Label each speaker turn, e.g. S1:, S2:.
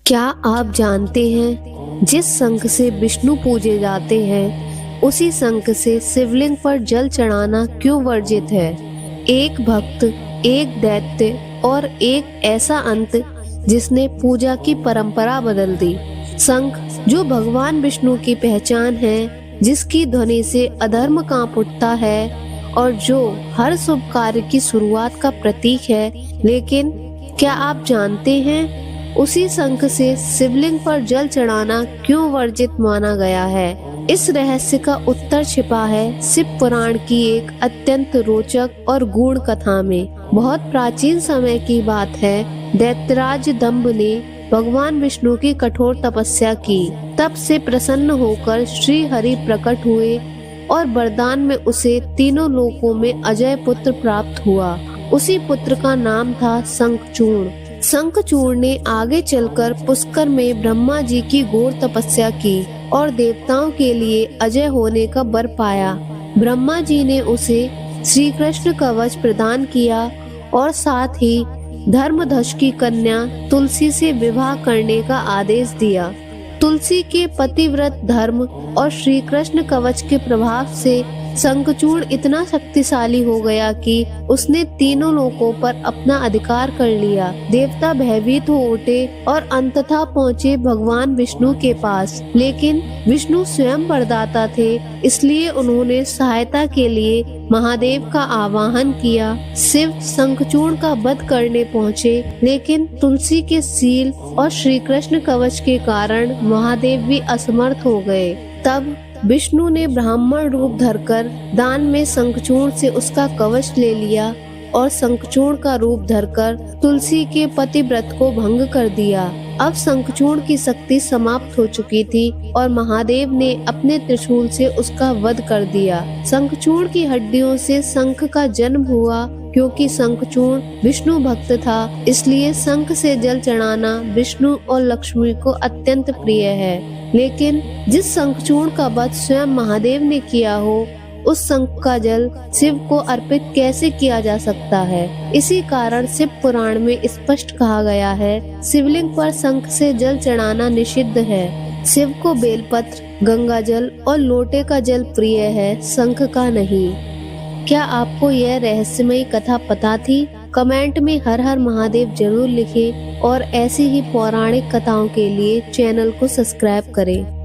S1: क्या आप जानते हैं जिस शंख से विष्णु पूजे जाते हैं उसी शंख से शिवलिंग पर जल चढ़ाना क्यों वर्जित है। एक भक्त, एक दैत्य और एक ऐसा अंत जिसने पूजा की परंपरा बदल दी। शंख जो भगवान विष्णु की पहचान है, जिसकी ध्वनि से अधर्म कांप उठता है और जो हर शुभ कार्य की शुरुआत का प्रतीक है। लेकिन क्या आप जानते हैं उसी शंख से शिवलिंग पर जल चढ़ाना क्यों वर्जित माना गया है। इस रहस्य का उत्तर छिपा है शिव पुराण की एक अत्यंत रोचक और गूढ़ कथा में। बहुत प्राचीन समय की बात है। दैत्यराज दंभ ने भगवान विष्णु की कठोर तपस्या की। तब से प्रसन्न होकर श्री हरि प्रकट हुए और वरदान में उसे तीनों लोकों में अजय पुत्र प्राप्त हुआ। उसी पुत्र का नाम था शंखचूड़। शंखचूड़ ने आगे चलकर पुष्कर में ब्रह्मा जी की घोर तपस्या की और देवताओं के लिए अजय होने का वर पाया। ब्रह्मा जी ने उसे श्री कृष्ण कवच प्रदान किया और साथ ही धर्मध्वज की कन्या तुलसी से विवाह करने का आदेश दिया। तुलसी के पतिव्रत धर्म और श्री कृष्ण कवच के प्रभाव से शंखचूड़ इतना शक्तिशाली हो गया कि उसने तीनों लोकों पर अपना अधिकार कर लिया। देवता भयभीत हो उठे और अंततः पहुँचे भगवान विष्णु के पास। लेकिन विष्णु स्वयं वरदाता थे, इसलिए उन्होंने सहायता के लिए महादेव का आवाहन किया। शिव शंखचूड़ का वध करने पहुँचे, लेकिन तुलसी के सील और श्री कृष्ण कवच के कारण महादेव भी असमर्थ हो गए। तब विष्णु ने ब्राह्मण रूप धरकर दान में शंखचूड़ से उसका कवच ले लिया और शंखचूड़ का रूप धरकर तुलसी के पतिव्रत को भंग कर दिया। अब शंखचूड़ की शक्ति समाप्त हो चुकी थी और महादेव ने अपने त्रिशूल से उसका वध कर दिया। शंखचूड़ की हड्डियों से शंख का जन्म हुआ। क्योंकि शंखचूड़ विष्णु भक्त था, इसलिए शंख से जल चढ़ाना विष्णु और लक्ष्मी को अत्यंत प्रिय है। लेकिन जिस शंखचूड़ का वध स्वयं महादेव ने किया हो, उस शंख का जल शिव को अर्पित कैसे किया जा सकता है। इसी कारण शिव पुराण में स्पष्ट कहा गया है, शिवलिंग पर शंख से जल चढ़ाना निषिद्ध है। शिव को बेलपत्र, गंगा जल और लोटे का जल प्रिय है, शंख का नहीं। क्या आपको यह रहस्यमयी कथा पता थी? कमेंट में हर हर महादेव जरूर लिखें और ऐसी ही पौराणिक कथाओं के लिए चैनल को सब्सक्राइब करें।